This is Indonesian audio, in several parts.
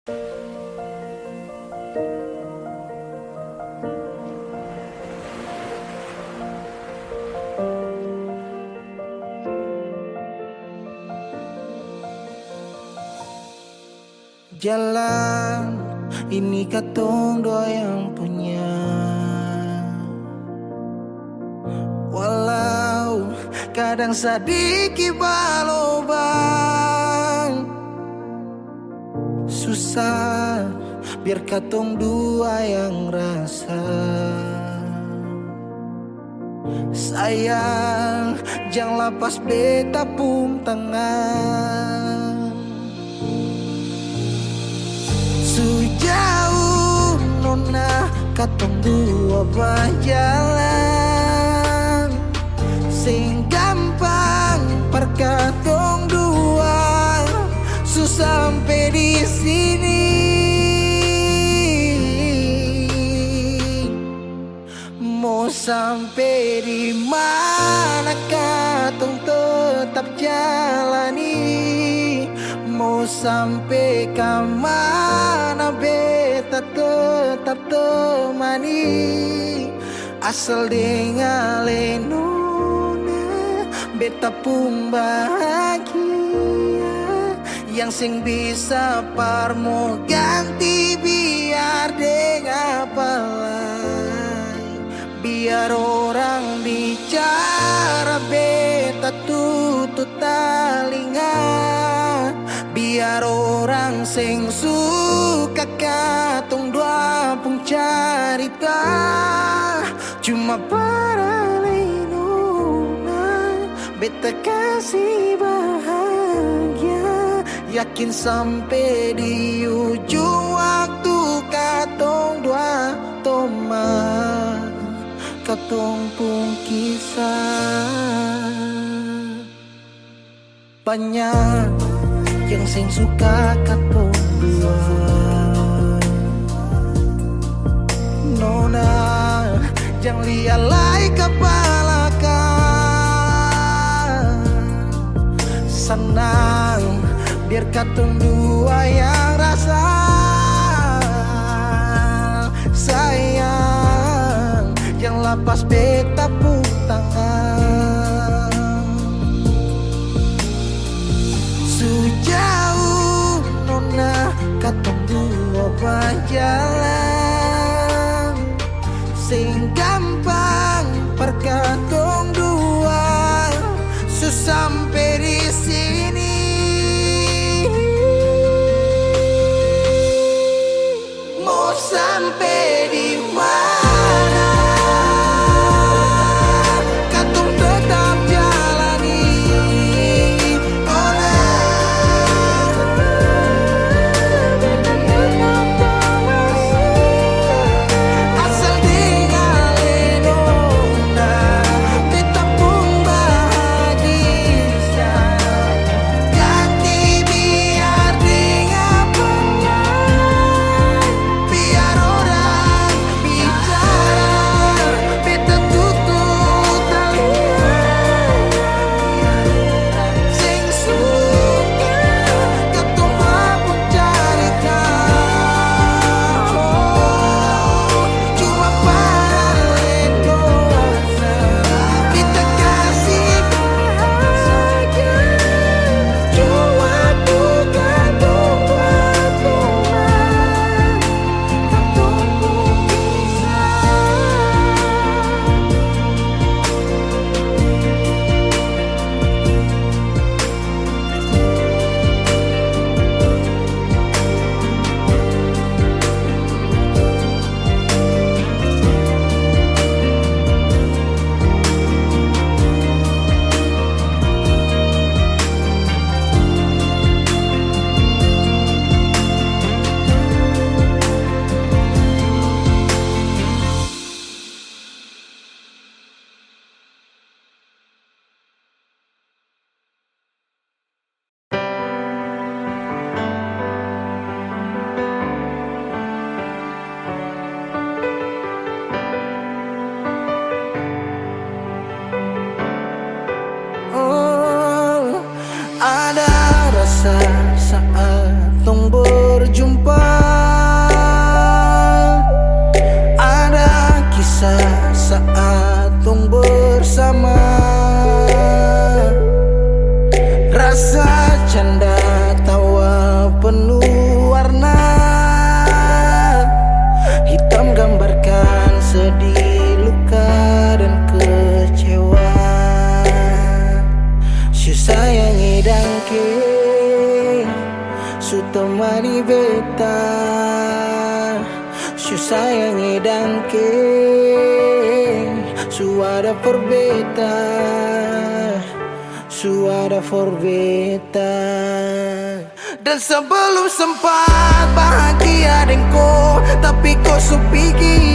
Jalan ini katong dua yang punya, walau kadang sedikit balobang. Susah biar katong dua yang rasa. Sayang jangan lepas beta pun tangan. Sejauh nona katong dua berjalan, sing gampang per katong dua susah sampai di sini. Mau sampai di mana katong tetap jalani. Mau sampai ke mana beta tetap temani. Asal dengan nona beta pun bahagia. Yang sing bisa parmo ganti biar dengan apa lain. Biar orang bicara beta tutup telinga. Biar orang sing suka katong dua pun cerita. Cuma para nona beta kasih bahagia. Yakin sampai di ujung waktu katong dua toma katong pun kisah. Banyak yang sing suka katong dua, nona jangan lialai kepala kan. Senang biar katong dua yang rasa. Sayang jangan lepas beta pun tangan. Sejauh nona katong dua berjalan, sing gampang per katong dua susah sampai di sini. Mau sampai di mana katong tetap jalani. Asal dengan nona beta pun bahagia. Ganti biar dengan pengen. Biar orang sayangi dangke su temani beta, su sayangi dangke su ada for beta, su ada for beta. Dan sebelum sempat bahagia denko, tapi kau su pergi.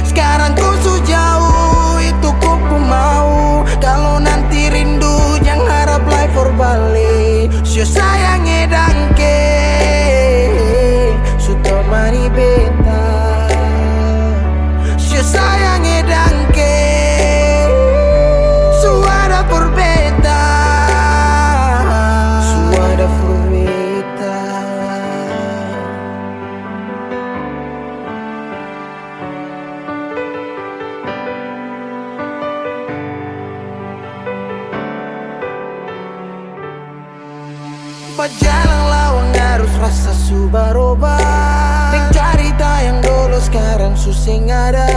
Sekarang kau su jauh, itu kau pun mau. Kalau nanti rindu jangan harap life for balik. Su sayangi dangke su temani beta, su sayangi dangke su ada for beta, su ada for beta. Berjalan lawang harus rasa su berubah. Yang cerita yang dulu sekarang susing ada,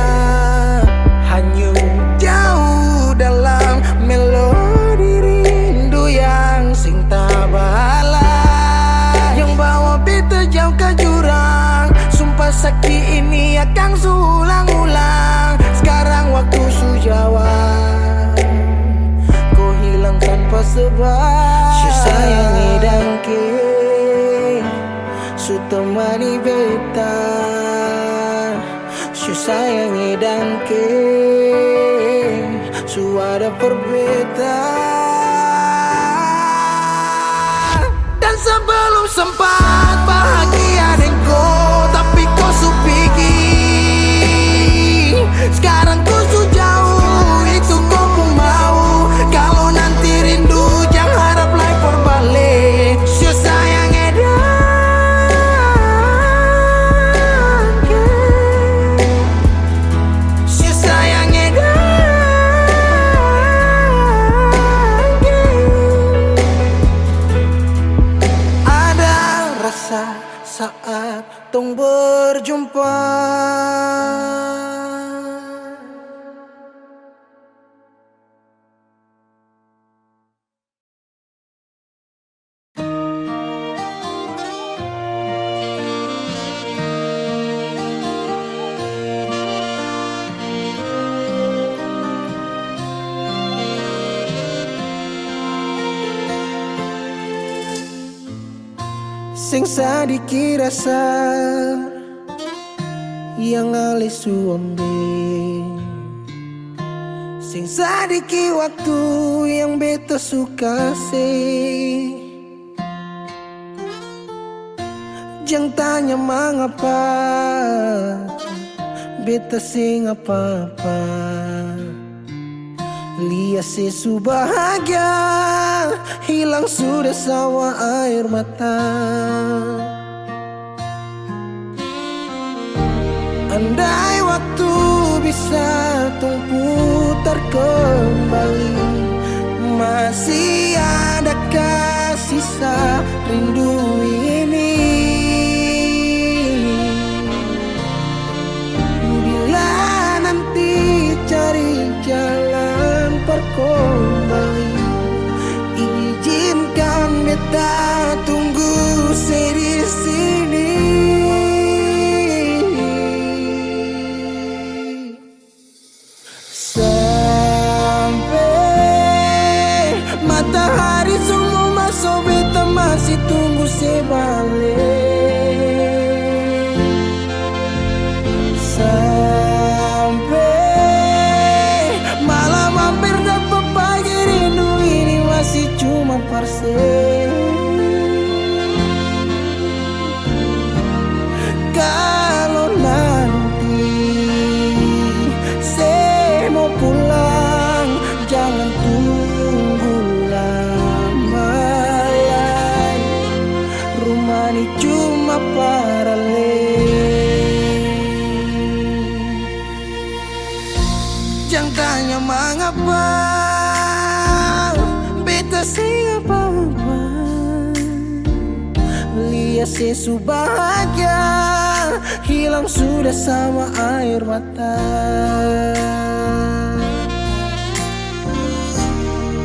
hanyut jauh dalam melodi rindu yang sing tak bala, yang bawa beta jauh ke jurang. Sumpah sakit ini akan suulang-ulang. Sekarang waktu su jawab, kau hilang tanpa sebab. Su sayangi dangke su temani beta, su sayangi dangke su ada for beta. Dan sebelum sempat bahagia denko, tapi kau su pergi. Sekarang kau su jauh, itu kau pun mau. Kalau nanti rindu jangan harap life for balik. Su sayangi dangke, su sayangi dangke. Ada rasa saat tong berjumpa. Sing sadiki rasa yang alih suambe, sing sadiki waktu yang beta suka sih. Jangan tanya mengapa beta sing apa-apa. Lihat sesu bahagia hilang sudah sawa air mata. Andai waktu bisa tung putar kembali, masih adakah sisa rindu ini? Bila nanti cari jalan kembali, izinkan beta tunggu di sini. Sampai matahari semua masuk, beta masih tunggu sebalik. Sampai malam hampir dapat pagi, rindu ini masih cuma parse. Kalau nanti saya mau pulang, jangan tunggu lama lagi. Rumah ini cuma paralel. Jangan tanya mengapa beta sing apa-apa. Lihat sesu bahagia hilang sudah sama air mata.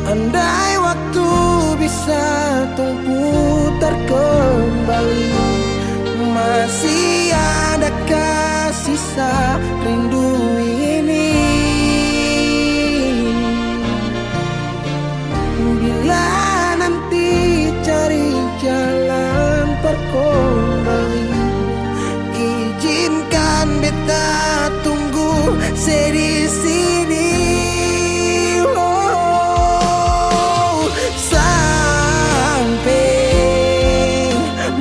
Andai waktu bisa tung putar kembali, masih adakah sisa rindu ini? Bila nanti cari jalan terkembali, izinkan beta tunggu di sini. Oh, sampai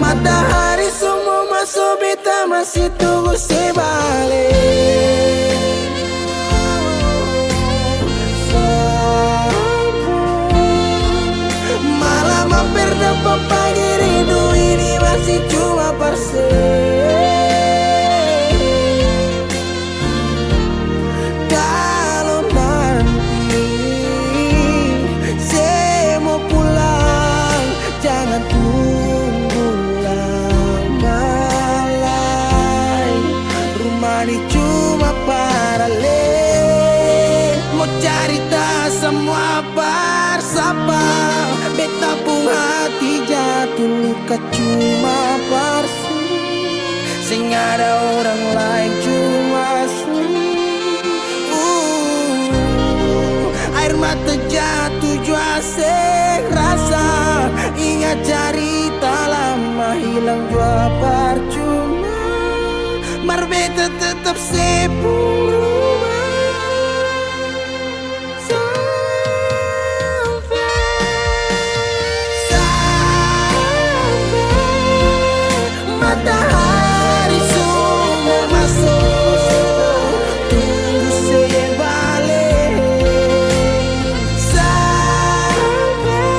matahari semua masuk, beta masih tunggu sebalik. Malam hampir dapat pagi, rindu ini masih cuma parse. Kalau nanti saya mau pulang, jangan tunggu lama. Rumah ini cuma paralel, mau cerita semua bersapa. Beta pun hati jatuh luka cuma parsi, sing ada orang lain cuma air mata jatuh jua sing rasa. Ingat cerita lama hilang jua percuma, mar beta tetap sepuluh. Matahari semua masuk, tunggu saya balik. Sampai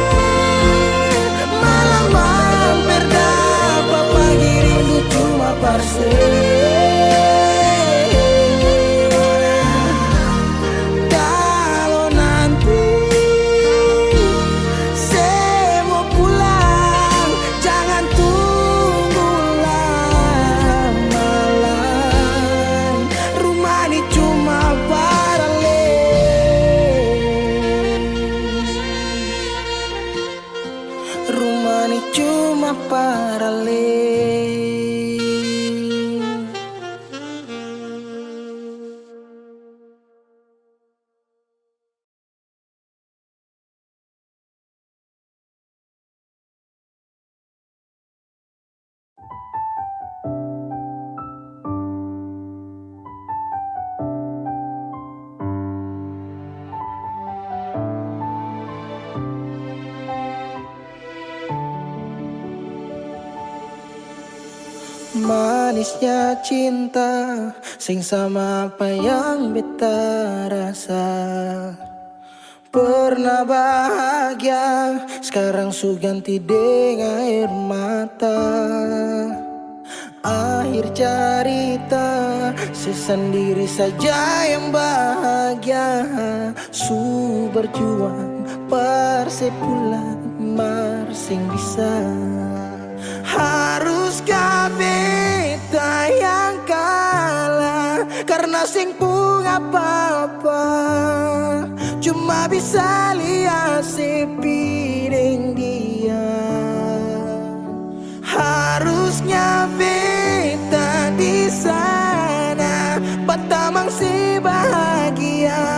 malam hampir dapat pagi, rindu cuma parse. Kalau nanti saya mau pulang, jangan tunggu lama lagi. Rumah ini cuma paralel, rumah ini cuma paralel. Manisnya cinta, sing sama apa yang beta rasa. Pernah bahagia, sekarang su ganti dengan air mata. Akhir cerita, sesendiri saja yang bahagia. Su berjuang, persepulan, mar sing bisa. Haruskah beta yang kalah, karena sing pun apa-apa, cuma bisa lihat sepiring dia. Harusnya beta di sana, patamang si bahagia,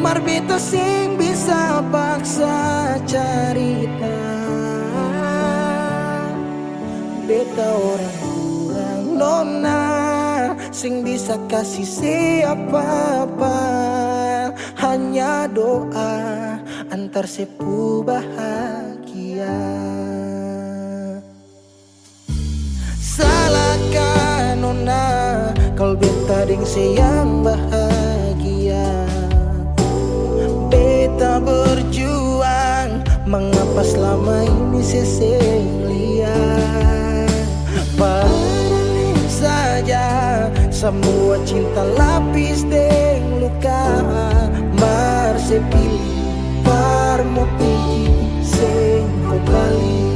mar beta sing bisa paksa cerita. Beta orang kurang nona, sing bisa kasih siapa-apa. Hanya doa antar sepu bahagia. Salahkah nona kalau beta deng sayang bahagia. Beta berjuang, mengapa selama ini seseng lihat. Paralel saja, semua cinta lapis deng luka. Mar sepilih, par mau pilih, sing kembali.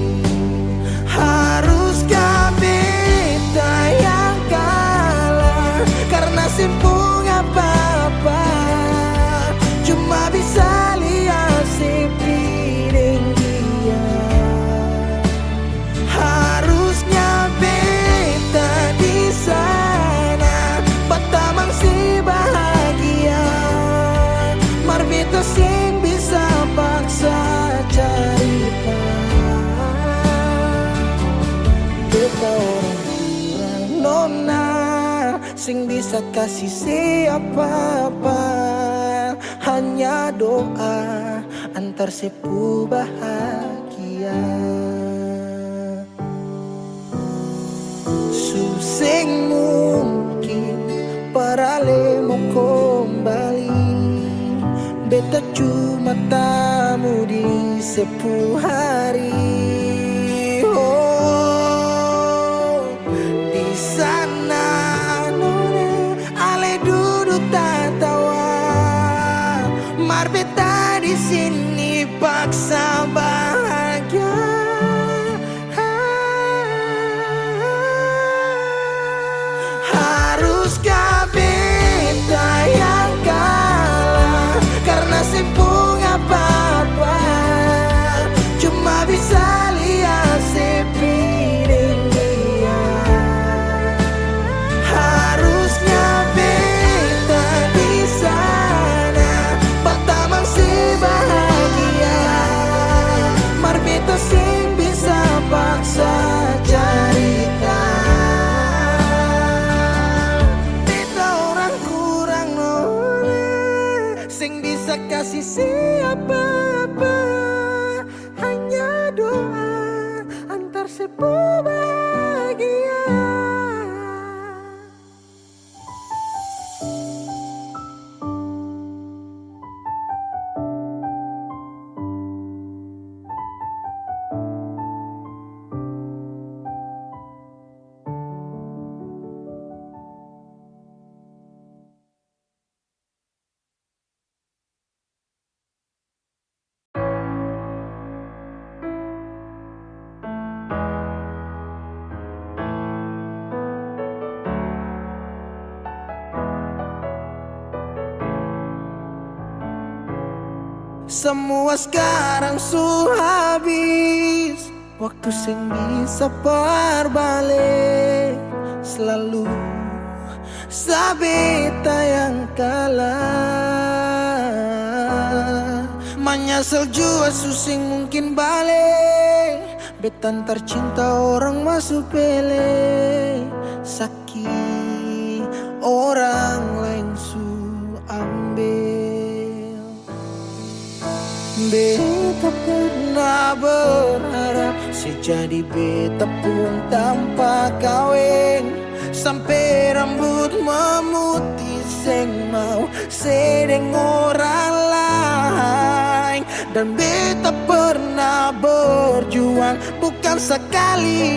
Haruskah beta yang kalah, karena simpung apa-apa, cuma bisa lihat sing bisa kasih siapa-apa, hanya doa antar sepu bahagia. Susing mungkin parale mau kembali, beta cuma tamu di sepu hari. Oh, di sana nona ale duduk tatawa, mar beta di sini paksa bahagia. Haruskah beta yang kalah karena sepung apa-apa, cuma bisa lihat sepiring dia. Harusnya beta di sana pertama si bahagia, mar beta sing bisa paksa cerita. Beta orang kurang nona sing bisa kasih siapa-apa, hanya doa antar sepu bahagia. Semua sekarang su habis, waktu sing bisa berbalik. Selalu sabeta yang kalah, menyesal jua susing mungkin balik. Betan tercinta orang masuk pele, sakit orang lain su ambil. Beta pernah berharap sejadi beta pun tanpa kawin, sampai rambut memutih seng mau sedeng orang lain. Dan beta pernah berjuang bukan sekali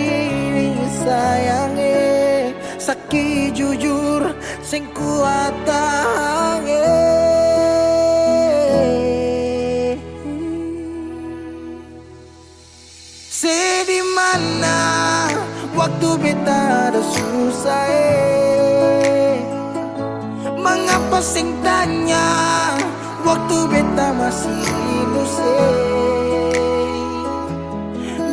sayangi, sakit jujur sing kuat tahan. Di mana waktu beta ada susah, mengapa sing tanya waktu beta masih hidup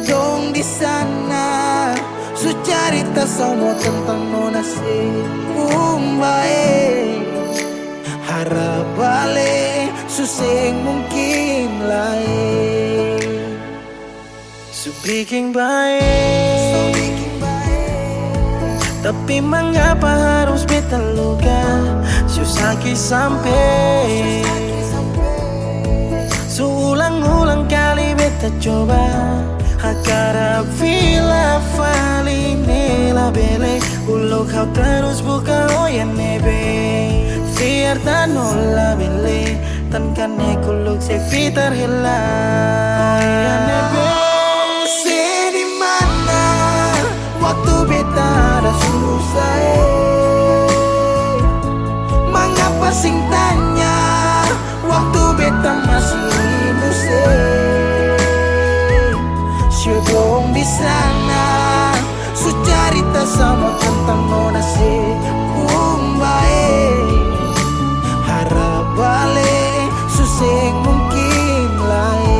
dong di sana su cerita semua tentang nona se umbae, harap balik susing mungkin lain. So bikin baik, tapi mengapa harus beta luka, susaki sampai seulang-ulang kali beta coba agar vila fali nela bele ulo kau terus buka oya nebe fiar tanola bele tan kane kuluk se fitar hilang oya nebe. Waktu beta ada susah, mengapa sing tanya waktu beta masih hidup syedong di sana su cerita sama tentang nona se umbae, harap balik susing mungkin lain.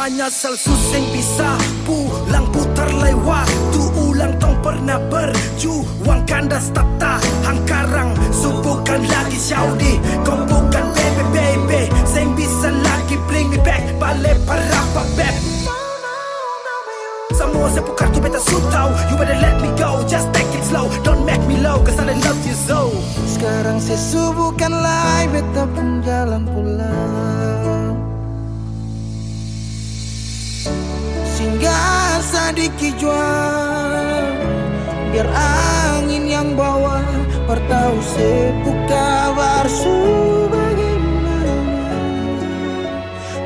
Menyesal susing bisa pulang putar lewat tu ulang tong pernah berjuang kandas tata hangkarang subukan lagi Saudi kau bukan baby sing bisa lagi bring me back balik para beb semua sepuh kartu beta sutau you better let me go just take it slow, don't make me low, cause I love you so. Sekarang saya subuhkan live, beta pun jalan pulang. Singgah sadiki jual, biar angin yang bawa. Bertahu sepu kabar su bagaimana.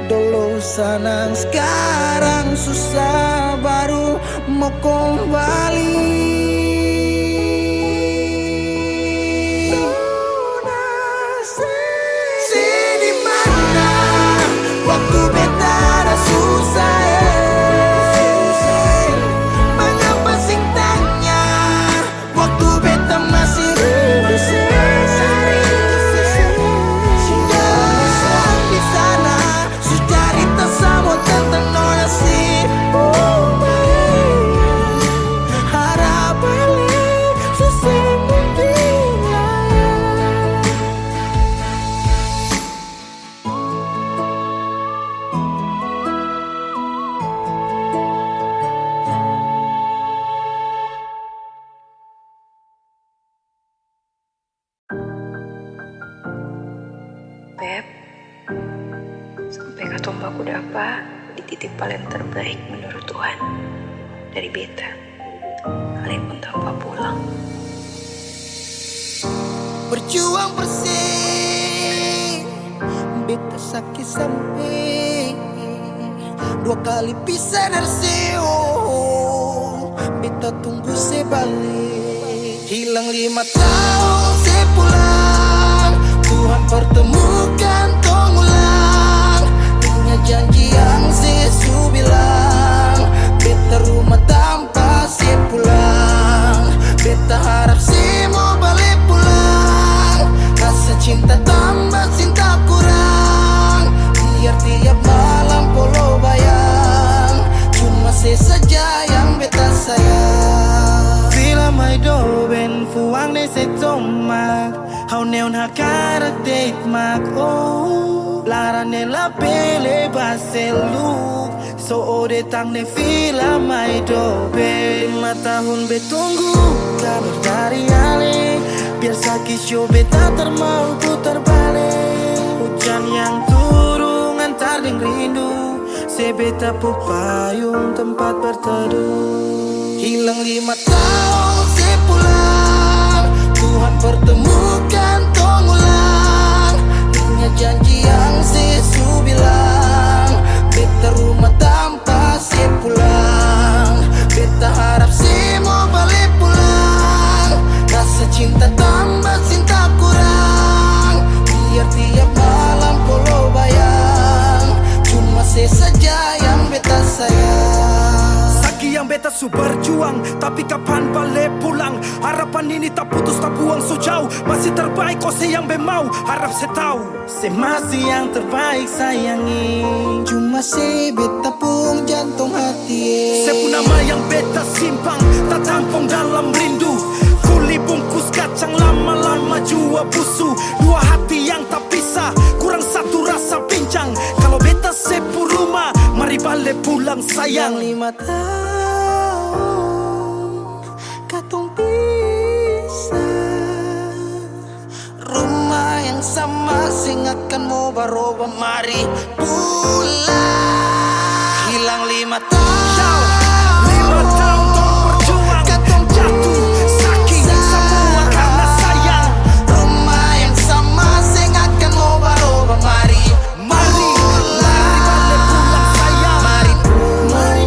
Dulu senang, sekarang susah, baru mau kembali. Di mana waktu beta ada susah, mengapa sing tanya waktu beta masih di sana sujarita sama tentang nona si harap balik sesemungkinnya. Beb, sampai katombak udah apa dititip paling terbaik menurut Tuhan dari beta. Kalian pun tanpa pulang. Berjuang bersih, beta sakit sampai 2 kali pisah dari seo. Beta tunggu sebalik, hilang 5 tahun saya pulang. Tuhan pertemukan tong ulang, punya janji yang Yesus bilang. Beta rumah tanpa saya pulang, beta harap saya mau balik pulang. Rasa cinta tambah cinta kurang, biar tiap malam polo bayang. Cuma saya saja yang beta sayang. Bila mai do ben fuang ne se tomak, hau neon hakarak date mak oh. Lara ne la pele baselu, so ode tang ne vila mai do ben. 5 tahun betunggu kabar dari ale, biar sakit show beta termau putar balik. Hujan yang turun antar deng rindu, sebeta pupayung tempat berteduh. Hilang 5 tahun saya pulang, Tuhan pertemukan tong ulang. Punya janji yang Yesus bilang. Beta rumah tanpa saya pulang, beta harap saya mau balik pulang. Rasa cinta tambah cinta kurang, biar tiap malam polo bayang. Cuma saya saja yang beta sayang. Saki yang beta su berjuang, tapi kapan balik pulang? Harapan ini tak putus tak buang so jauh. Masih terbaik kau se yang bemau, harap saya tahu. Saya masih yang terbaik sayangi, cuma saya beta pun jantung hati. Saya pun nama yang beta simpang, tak tampung dalam rindu. Kuli bungkus kacang lama-lama jua busu. 2 hati yang tak pisah, kurang satu rasa pincang. Kalau beta sepu rumah, mari balik pulang sayang. 5 tahun katong pisah, rumah yang sama sing akan mau baroba, mari pulang. Hilang 5 tahun, 5 tahun tong berjuang, katong jatuh sakit semua karena sayang. rumah yang sama sing akan mau baroba, mari Mari balik pulang sayang. Mari pulang,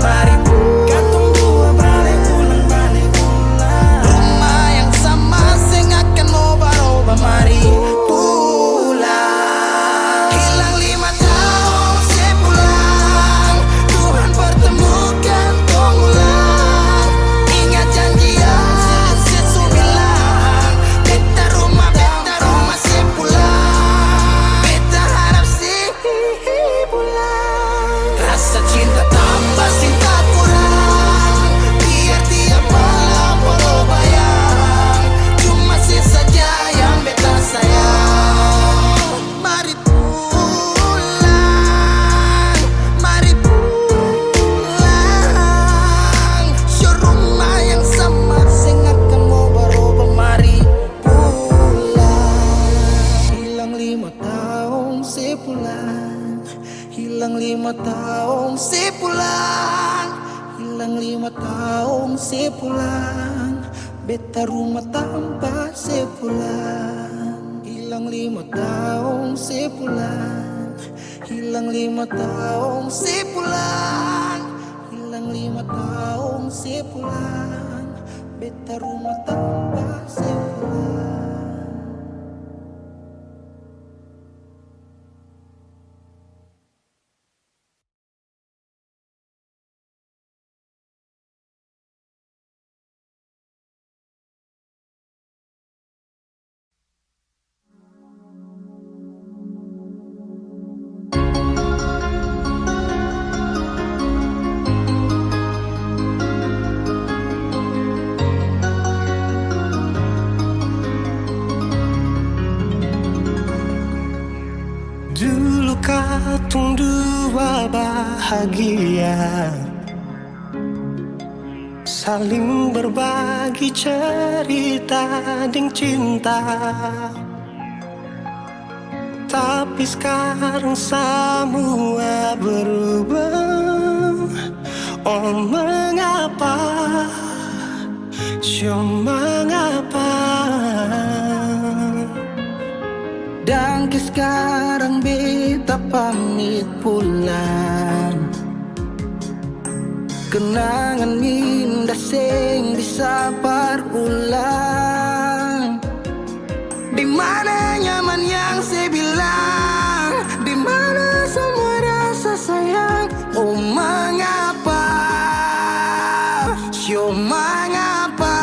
mari pulang. Katong dua balik pulang, balik pulang. Rumah yang sama sing akan mau baroba, mari pulang. Hilang 5 tahun saya pulang, sepulang. Hilang 5 tahun sepulang. Hilang 5 tahun sepulang. Beta rumah tanpa sepulang. Hilang 5 tahun sepulang. Hilang 5 tahun sepulang. Hilang 5 tahun sepulang. Beta rumah tanpa sepulang. Dulu katong dua bahagia, saling berbagi cerita dan cinta. Tapi sekarang semua berubah. Oh mengapa, mengapa? Dan ke sekarang beta pamit pulang. Kenangan indah sing bisa berulang. Di mana nyaman yang saya bilang, di mana semua rasa sayang. Oh mengapa, mengapa?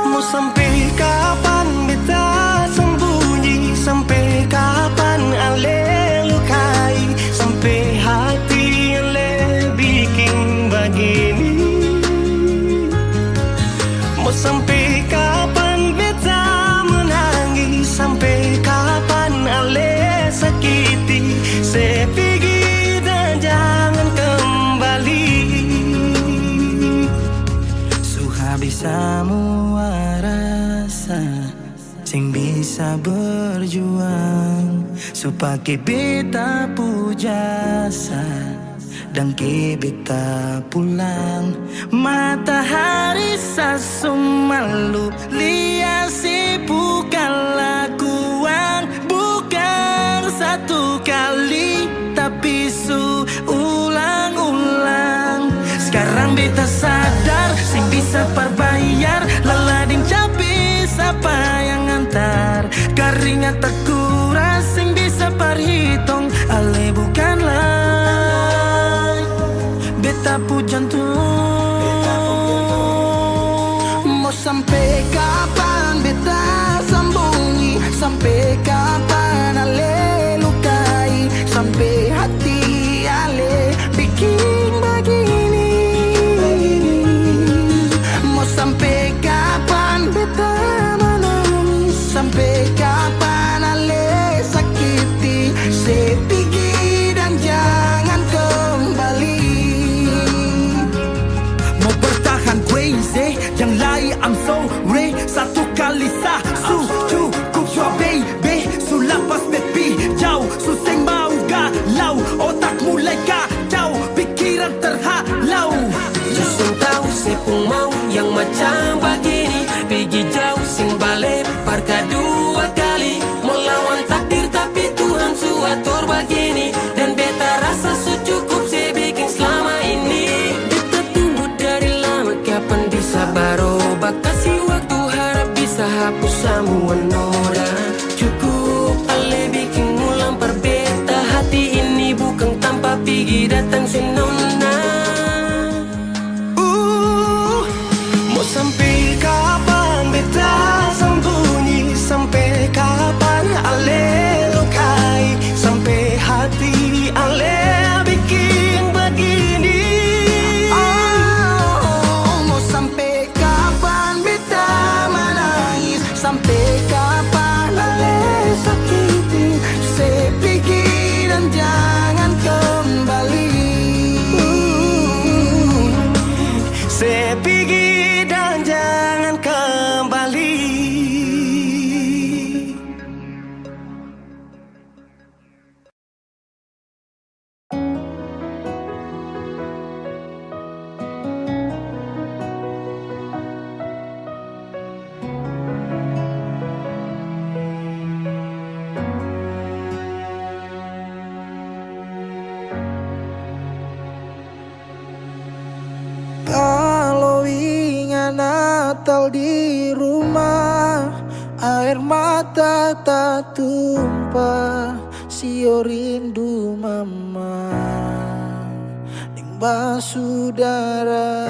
Mau sampai kapan beta sembunyi? Sampai kapan ale lukai? Sampai hati ale bikin begini? Mau sampai kapan beta menangis? Sampai kapan ale sakiti? Saya pergi dan jangan kembali. Habis semua rasa sing bisa berjuang supaya beta pujasa dan ke beta pulang. Matahari sasum malu liasi bukan lakuan, bukan satu kali tapi ulang-ulang. Sekarang beta sadar sing bisa perbayar lalading capis apa yang antar keringat terkuras sing bisa perhitung ale bukanlah beta pu jantung. Mau sampai kapan beta sembunyi? Sampai kapan ale lukai? Sampai hati ale bikin begini? Sampai kapan beta menangis? Sampai kapan ale sakiti? Saya pergi dan jangan kembali. Mau bertahan crazy, yang lain I'm sorry. Satu kali sah, cukup jua baby. Sulapas baby, jauh suseng mau galau. Otak mulai kacau, pikiran terhalau. Justru tahu sepung mau yang macam begini. Pergi jauh sing balik parka 2 kali. Melawan takdir tapi Tuhan suatur begini. Dan beta rasa cukup saya bikin selama ini. Beta tunggu dari lama kapan bisa berubah. Kasih waktu harap bisa hapus semua noda. Cukup ale bikin ulang perbeta. Hati ini bukan tanpa pergi datang senona. Sampai kapan beta sembunyi? Sampai kapan ale lukai? Sampai hati ale bikin begini? Oh, mau sampai kapan beta menangis? Sampai kapan ale sakiti? Saya pergi dan jangan kembali. Natal di rumah, air mata tak tumpah, sio rindu mama ning basudara.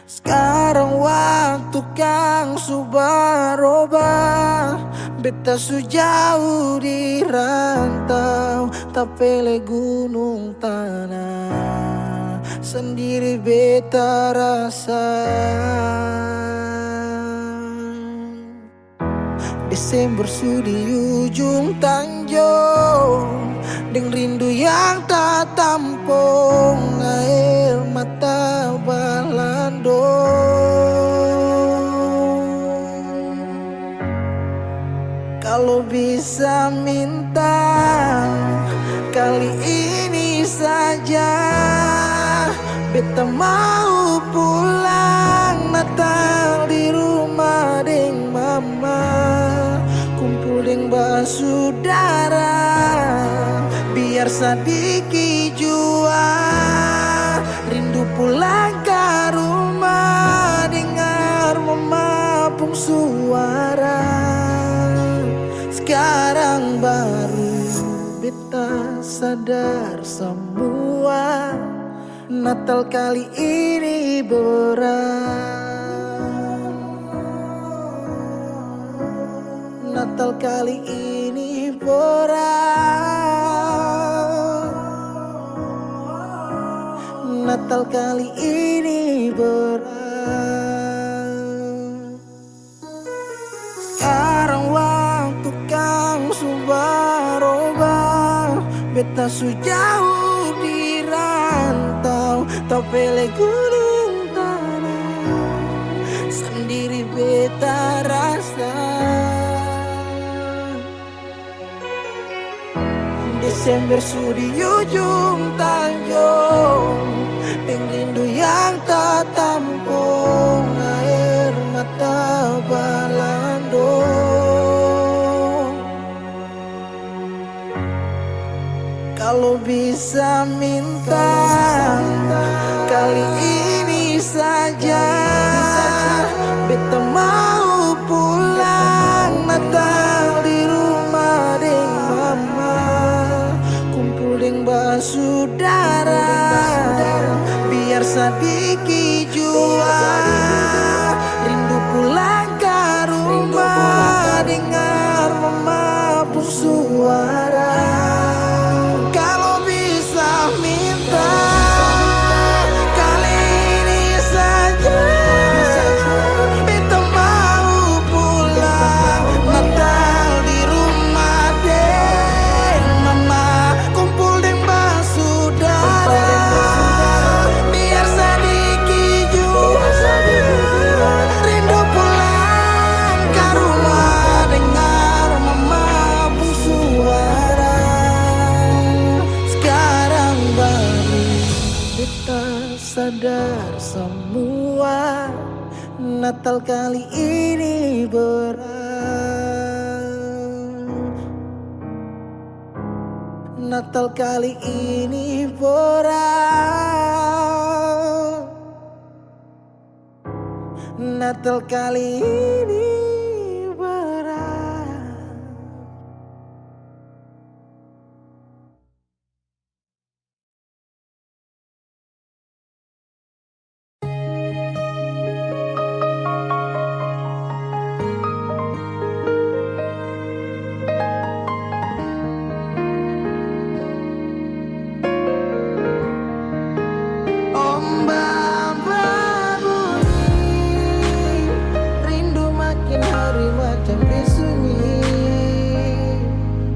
Sekarang waktu kang subaroba, beta sujauh di rantau, tapele gunung tanah, sendiri beta rasa. Desember su di ujung tanjung, deng rindu yang tak tampung, air mata balando. Kalau bisa minta, kali ini saja beta mau pulang Natal di rumah deng mama, kumpul deng basudara, biar sadiki jua rindu pulang ke rumah, dengar mama pung suara. Sekarang baru beta sadar semua, Natal kali ini berat. Natal kali ini berat. Natal kali ini berat. Sekarang waktu kang subaroba, beta sujauh di rantau, tapele gunung tanah, sendiri beta rasa. Desember su di ujung tanjung, deng rindu yang tak tampung, air mata balando. Kalau bisa minta, kali ini saja beta mau pulang Natal di rumah deng mama, kumpul deng basudara, biar sadiki jua rindu pulang ke rumah, dengar mama pung suara. Kalau bisa minta, kali ini saja beta mau pulang Natal di rumah deng mama, kumpul deng basudara, biar sadiki jua rindu pulang ke rumah, dengar mama pung suara. Sekarang baru beta sadar semua, Natal kali ini berat. Natal kali ini berat. Natal kali ini berat. Ombak berbunyi, rindu makin hari macam disunyi.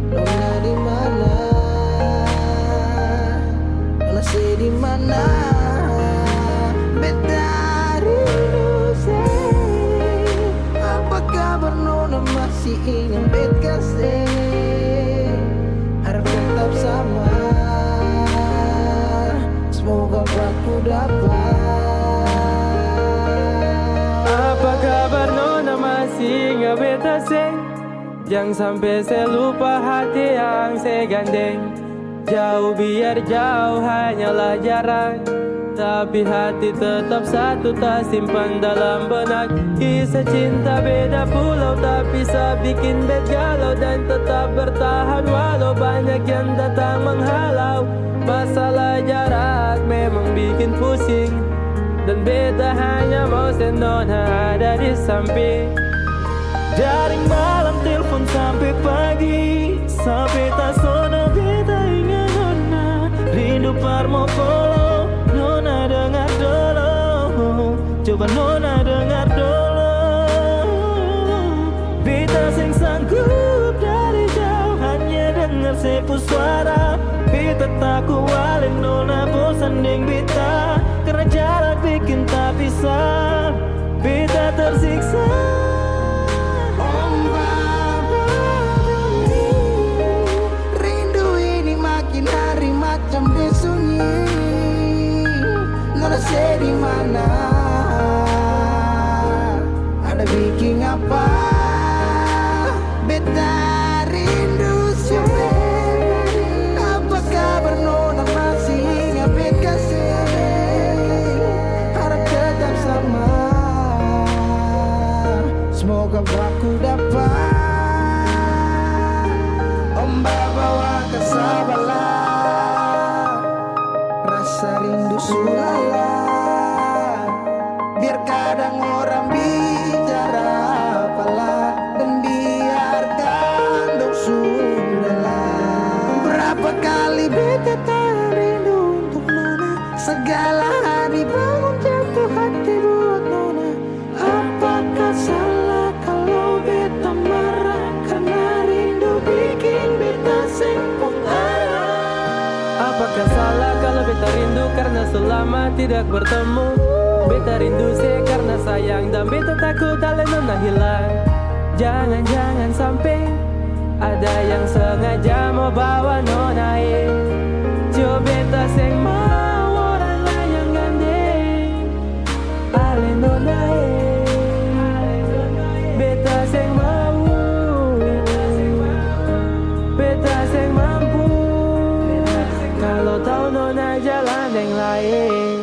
Nona di mana? Nona di mana? Beta rindu say, apa kabar Nona, masih ingin beta say? Harap tetap sama, semoga aku dapat. Apa kabar Nona, masih ingat beta say? Jangan sampai saya lupa hati yang saya gandeng. Jauh biar jauh hanyalah jarak, tapi hati tetap satu, tak simpan dalam benak. Kisah cinta beda pulau, tak bisa bikin bed galau, dan tetap bertahan walau banyak yang datang menghalau. Masalah jarak memang bikin pusing, dan beta hanya mau senona ada di samping. Dari malam telepon sampai pagi, sampai tak sono beta ingat nona. Rindu parmo polo, nona dengar dulu. Coba nona dengar dulu. Beta sing sanggup dari jauh hanya dengar sepu suara. Beta tak kualin nona bosan deng beta, karena jarak bikin tak bisa. Beta tersiksa. Macam disunyi, nona di mana? Ada bikin apa? Beta rindu siapa? Apa kabar nona masih ingat bet kasih? Harap tetap sama. Semoga aku dapat ombak bawa kesabaran. Rasa rindu sulala, biar kadang orang bicara apalah, dan biarkan dong sudahlah. Berapa kali beta tak rindu untuk nona, segala hari bangun jatuh hati buat nona. Apakah salah kalau beta marah, karena rindu bikin beta sempung arah? Apakah salah kalau beta rindu karena selama tidak bertemu? Beta rindu karena sayang, dan beta takut ale nona hilang. Jangan-jangan sampai ada yang sengaja mau bawa nona coba beta seng mau orang lain yang gandeng ale nona beta seng mau, beta seng mampu kalau tahu nona jalan yang lain.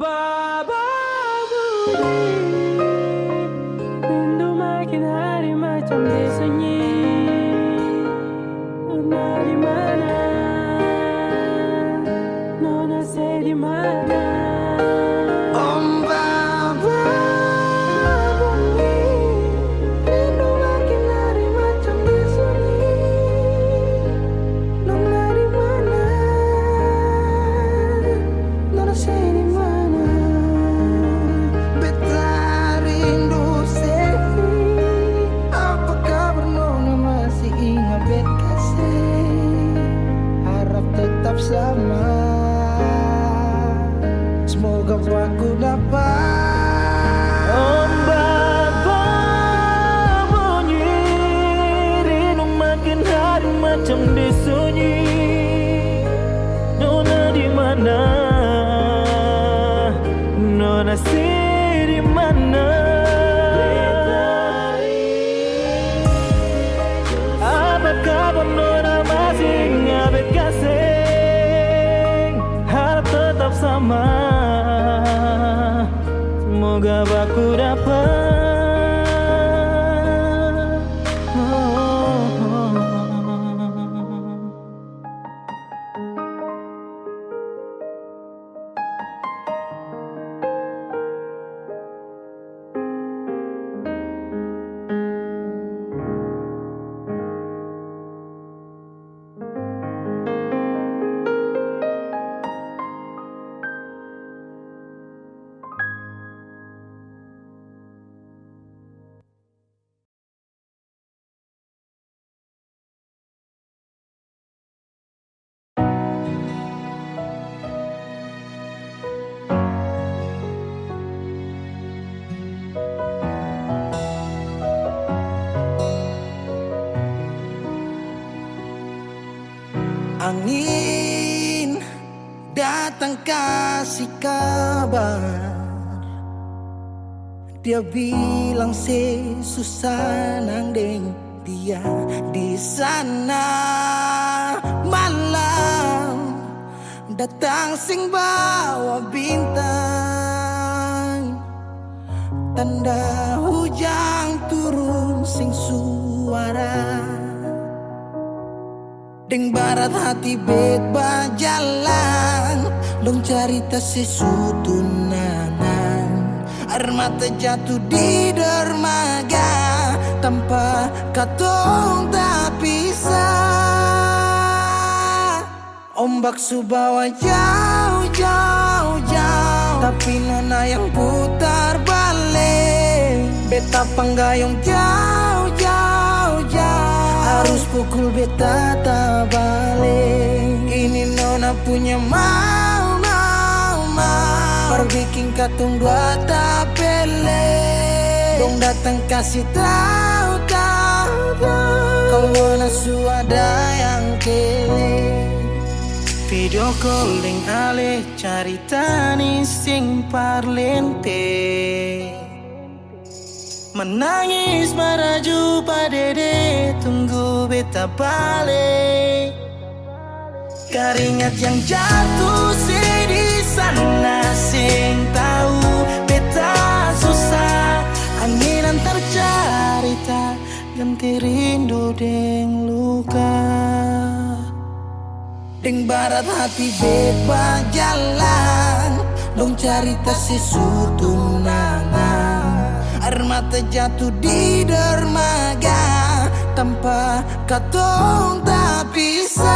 Baba budi, rindu makin hari macam disunyi. Nona di mana? Nona di mana? Baba budi, rindu makin hari macam disunyi. Nona di mana? Nona di mana? Beta rindu apa kabar nona masih ingat bet kasih? Harap tetap sama. Semoga aku dapat Ombak berbunyi, rindu makin hari macam disunyi. Nona di mana? Nona di mana? Apa kabar nona masih ingat bet kasih? Harap tetap sama. Semoga aku dapat. Angin datang kasih kabar, dia bilang susah nang deng dia di sana. datang sing bawa bintang, tanda hujan turun sing suara. Deng barat hati bet bajalan, dong cerita sesutunangan. Air mata jatuh di dermaga, tanpa katong tak pisah. Ombak subawa jauh, jauh, jauh, tapi nona yang putar balik. Beta panggayung jauh, jauh, jauh, harus pukul beta tak balik. Ini nona punya mau, mau, mau, perbikin katong dua tak pele. Dong datang kasih tahu, tahu, tahu, kalau nasu ada yang kele. Video calling ale carita ni sing parlente, menangis maraju padede tunggu beta balik. Keringat yang jatuh di sana sing tahu beta susah. Angin antar carita ganti rindu deng luka. Deng barat hati beba jalan, dong cerita sesutunangan. Air mata jatuh di dermaga, tanpa katong tak pisah.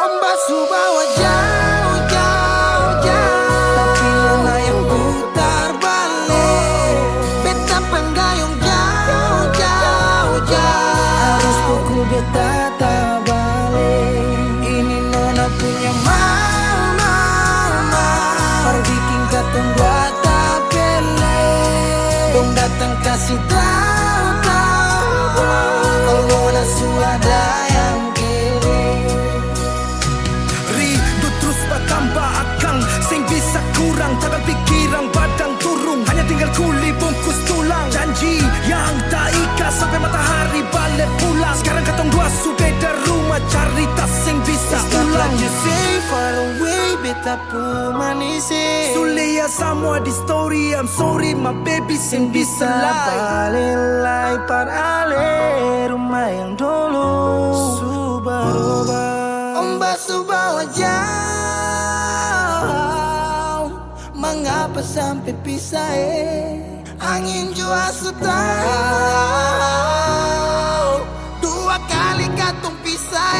Ombak subawa jauh, jauh, jauh, tapi nona yang putar balik. Beta penggayung jauh, jauh, jauh, harus pukul beta tak balik. Ini nona punya mau, mau, mau, perbikin katong dua tak pele. Dong datang kasih tahu, tahu, kalau nona suada yang kiri. Rindu terus bertambah akang, sing bisa kurang, tangan pikiran badang turung. Hanya tinggal kuli bungkus tulang, janji yang tak ikhlas sampai matahari balik pulang. Sekarang katong dua su beda rumah, cari tas sing bisa ulang. You say far away, beta pun manis. Sulia semua di story, I'm sorry my baby sing bisa Balelai par ale rumah yang dulu Subaroba. Ombak subawa jauh, mengapa sampai pisah angin jua tahu, dua kali katong pisah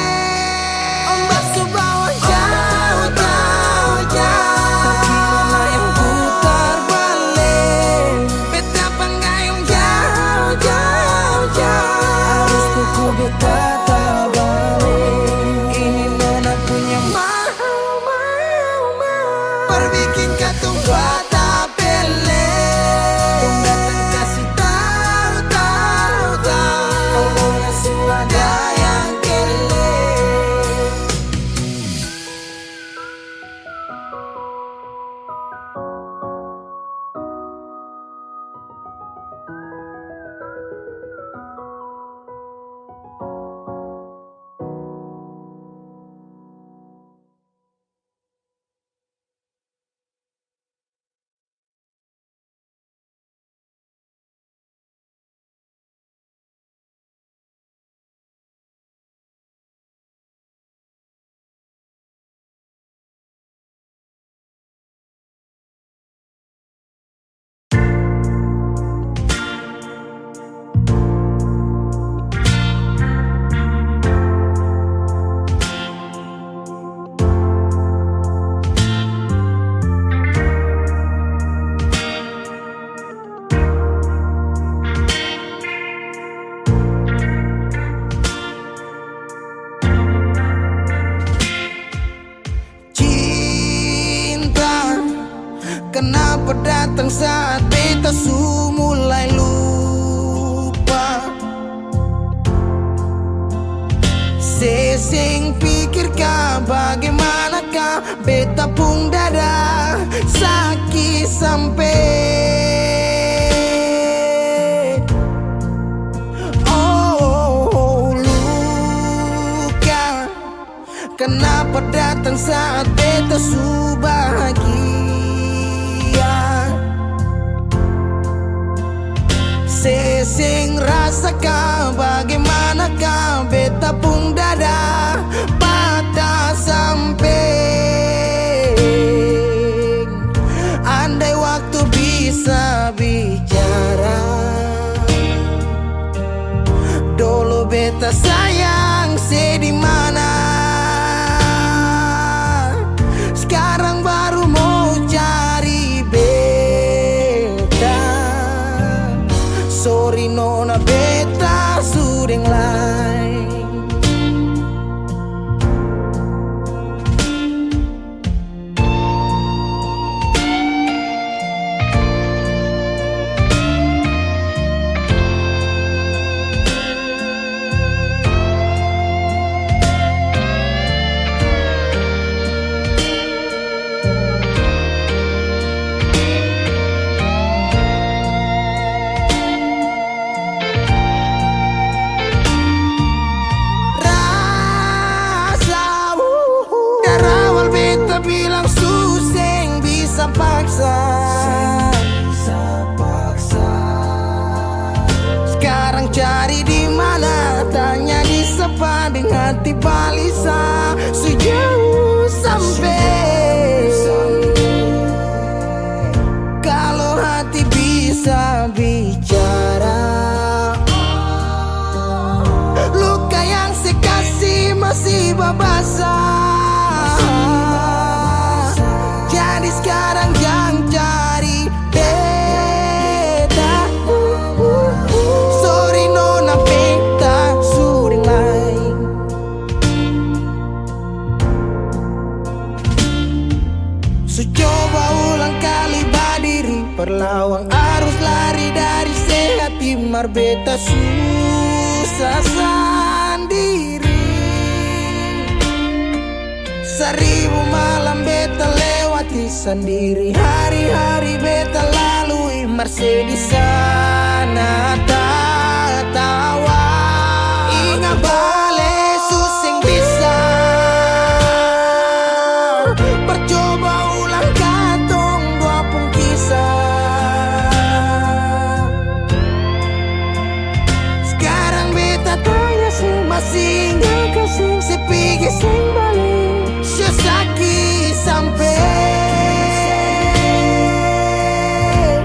Ombak subawa jauh, jauh, jauh, tapi nona yang putar balik. Beta penggayung jauh, jauh, jauh, harus pukul beta tak balik. Ini nona punya mau, mau, mau, perbikin katong dua tak pele. Dong datang kasih tahu, tahu, tahu, kalau nasu ada yang kele. Kenapa datang saat beta su mulai lupa? Sesing pikirkah bagaimanakah beta pun dada sakit sampai luka. Kenapa datang saat beta su bahagia. Sesing rasakan bagaimanakah beta pun dada patah samping. Andai waktu bisa bicara, dulu beta sayang di mana, sekarang baru mau cari beta. Sorry nona beta sudeng lain. Bilang suseng bisa paksa, sekarang cari di mana, tanya di sepading hati balisa sejauh sampai. Kalau hati bisa bicara, luka yang saya kasih masih babasa. Sekarang jangan cari beta. Sorry nona beta sudeng lain. So coba ulang kali berdiri, perlawan arus lari dari sehati mar beta susah sendiri. Seribu malam beta lewati sendiri, hari-hari beta lalui marse di sana tawa. Ingat bale suseng bisa, percoba ulang katong dua pun kisah. Sekarang beta tanya sih masih nggak kasih sepigi sing balik. Sakit sampai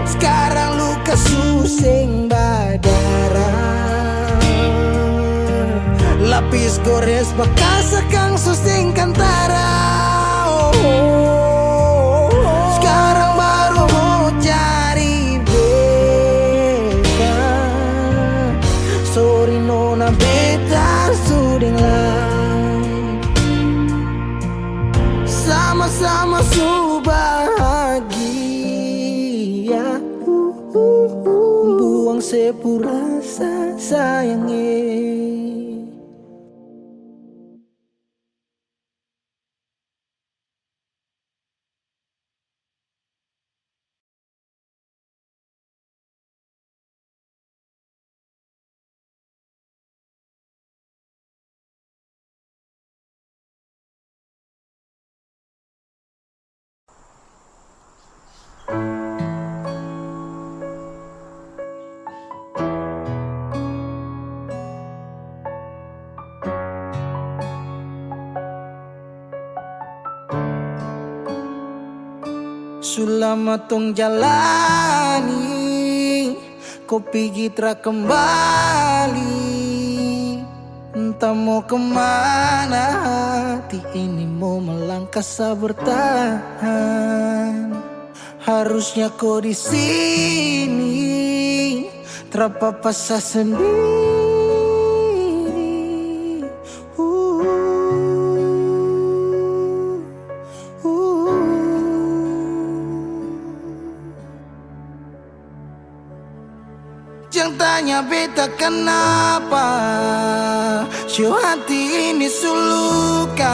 sekarang luka suseng badara, lapis gores bekas akang suseng kantara. Sekarang baru mau cari beta. Sorry nona beta sudeng lain. Sama-sama su bahagia, buang sepurasa sayangnya. Selama tong jalani, kau pergi tra kembali. Entah mau kemana, hati ini mau melangkah bertahan. Harusnya kau di sini, terpapasa sendiri. Jangan tanya beta kenapa, show hati ini sulukan.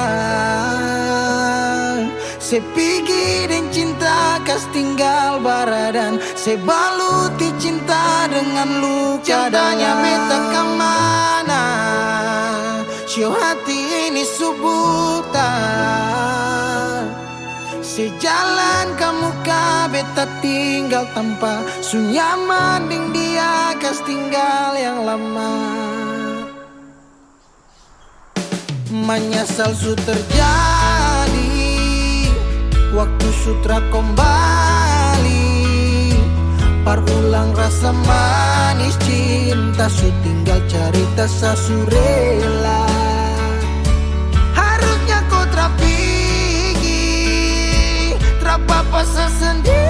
Se pergi dan cinta kas tinggal baradan, se baluti cinta dengan luka. Jadanya beta kemana, Cio hati ini subutan, sejalan kamu beta tinggal tanpa sunyaman ding dia kas tinggal yang lama. Menyesal su terjadi waktu sutra kembali, parulang rasa manis cinta su tinggal cerita sasurela. Harusnya kau terapigi, terapa sendiri.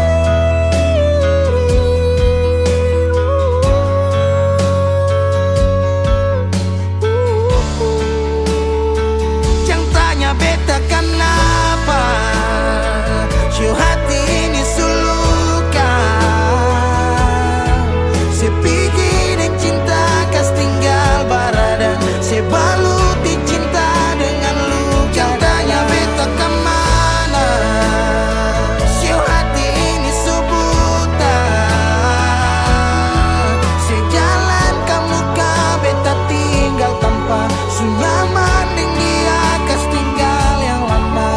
Jangan tanya beta kenapa, Cio hati ini suluka. Sepigi dan cinta kas tinggal barada, sebaluti cinta dengan luka. Jangan tanya beta kemana, Cio hati ini subuta. Sejalan kamu beta tinggal tanpa sunyaman ding dia kas tinggal yang lama.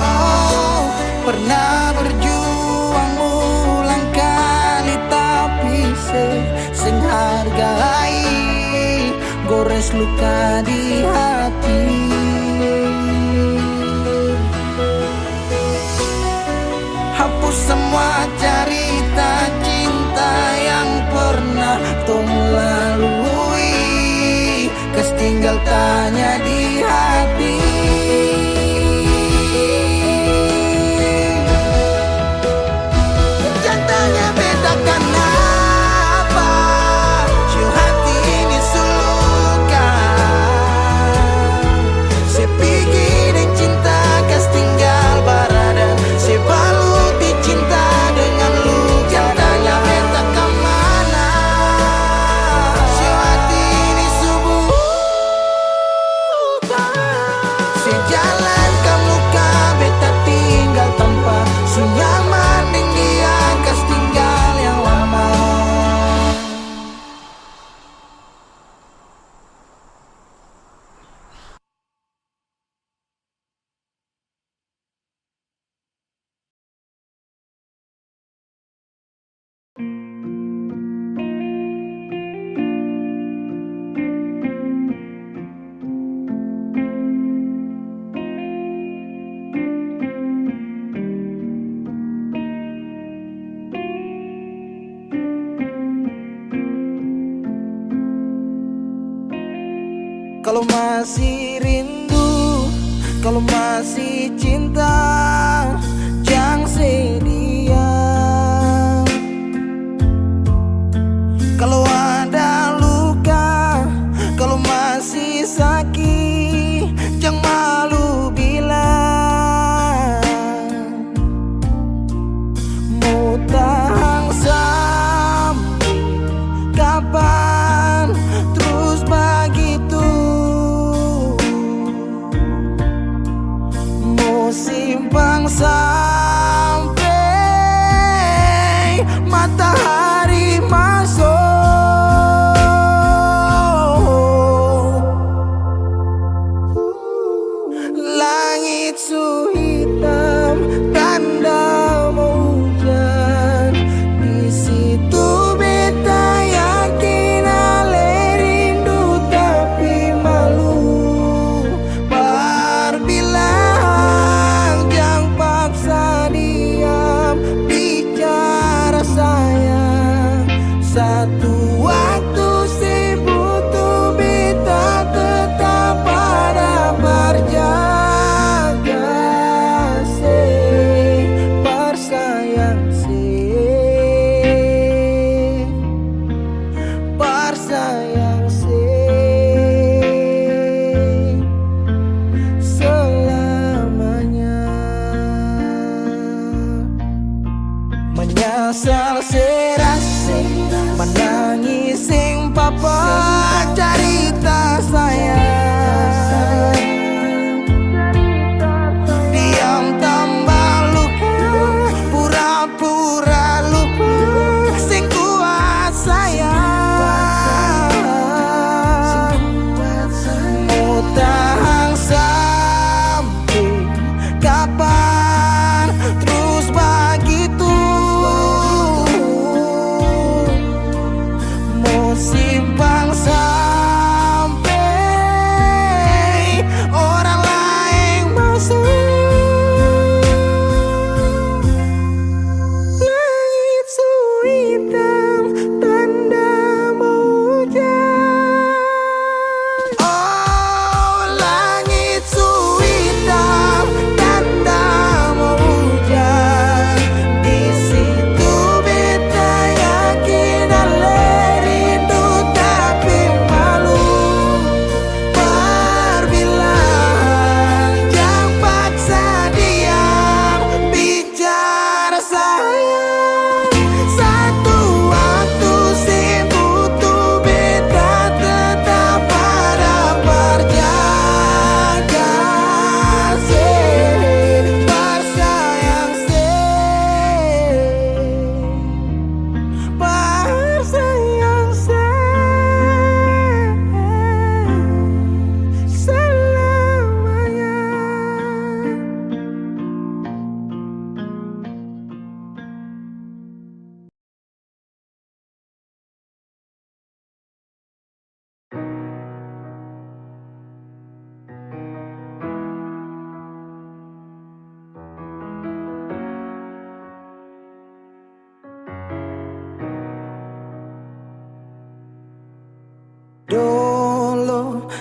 Oh, pernah berjuang ulang kali tapi sing hargai gores luka di hati. Hapus semua cerita cinta yang pernah tong lalui, kes tinggal tanya di hati. Jangan tanya beta kenapa, Cio hati ini suluka. Sepigi dan cinta kas tinggal barada, sebaluti cinta dengan luka. Jangan tanya beta kemana, Cio hati ini subuta. Sejalan kamu beta tinggal tanpa sunyaman ding dia kas tinggal yang lama. Kalau masih rindu, kalau masih cinta, jangan sedia. Kalau ada luka, kalau masih sakit, jangan malu bilang. Mau tahan sampai kapan terus begitu? Mau simpang sampai matahari masuk. Langit su hitam, tanda mau hujan. Di situ beta yakin ale rindu tapi malu. Berbilang jangan paksa diam, bicara sayang. Satu waktu sebutu beta tetap ada berjaga. Persayang selamanya. Menyesal serasi, menangis sing papa cerita sayang. Diam tambah luka, pura-pura lupa, sing kuat sayang. Muta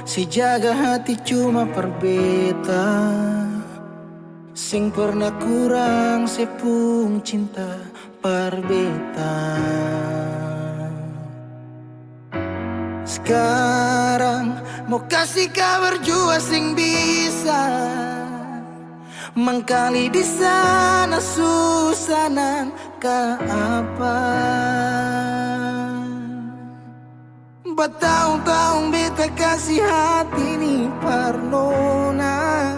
si jaga hati cuma perbeta. Sing pernah kurang sepung cinta perbeta. Sekarang mau kasih kabar jua sing bisa mengkali di sana susah nang ka apa. Bertahun-tahun beta kasih hati ni parnona,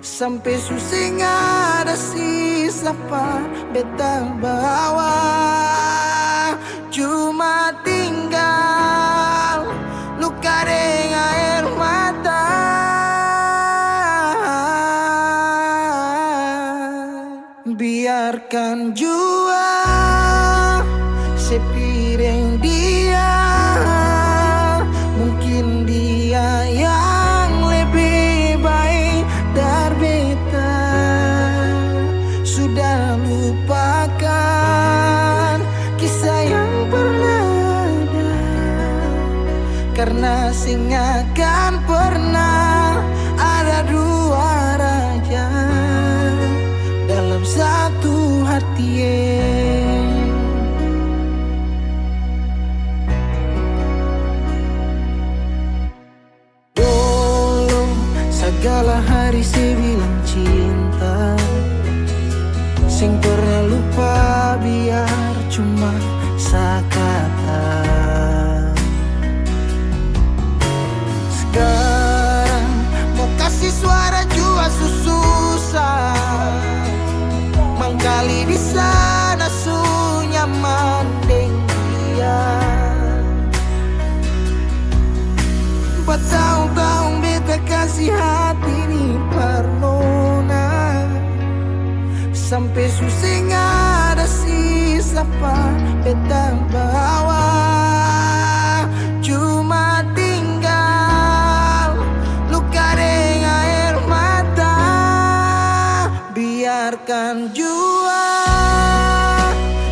sampai susah ada sisa pa beta bawa. Cuma tinggal luka dengan air mata. Biarkan jua sepiring dia, mungkin dia yang lebih baik dari beta. Sudah lupakan kisah yang pernah ada, karena sing akan pernah ada dua raja dalam satu hati. Dulu segala hari saya bilang cinta, sing pernah lupa biar cuma sekata. Sekarang mau kasih suara jua susah, mangkali di sana su nyaman deng dia. Bertahun-tahun beta kasih hati ni parnona, sampai susah ada sisa pa beta bawa. Cuma tinggal luka dengan air mata. Biarkan jua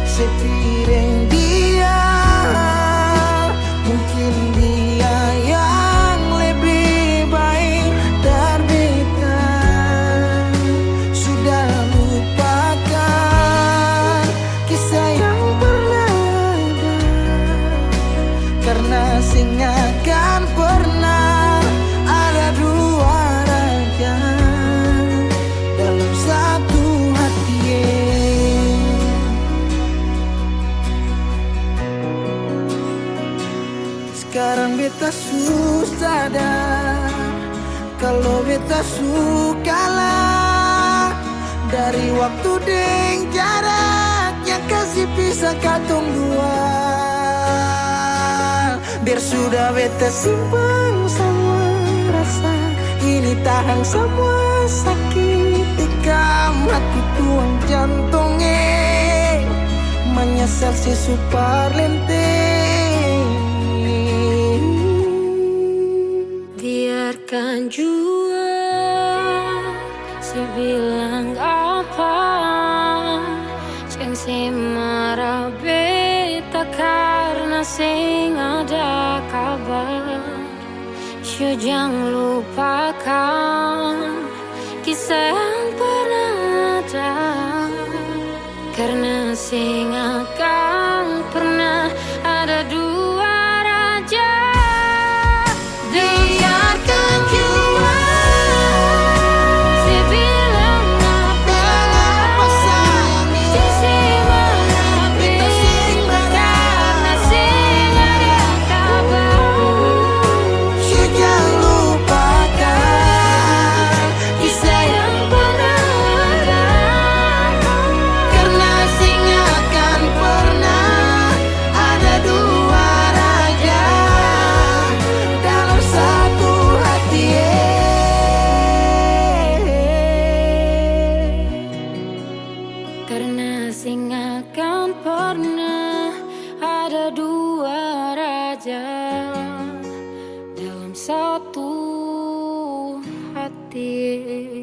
sepiring dia, mungkin dia yang lebih baik dari beta. Sudah lupakan kisah yang pernah ada, karena sing akan pernah ada dua raja dalam satu hati. Sekarang beta susah sadar kalau beta sukalah dari waktu deng jarak yang kasih pisah katong dua. Biar sudah beta simpan semua rasa, ini tahan semua sakit tikam hati tuang jantungnya, menyesal si super lenteng. Biarkan jua si bilang apa, yang si marah beta karena sing ada kabar. Syuk jangan lupakan kisah yang pernah ada, karena sing akan pernah ada dua raja. Biarkan jua Si bilang apa sayang Si marah beta sing karena sing ada kabar. Syuk jangan lupakan kisah yang pernah ada, karena sing akan pernah ada dua raja dalam satu hati. Karena sing akan pernah ada dua raja dalam satu hati.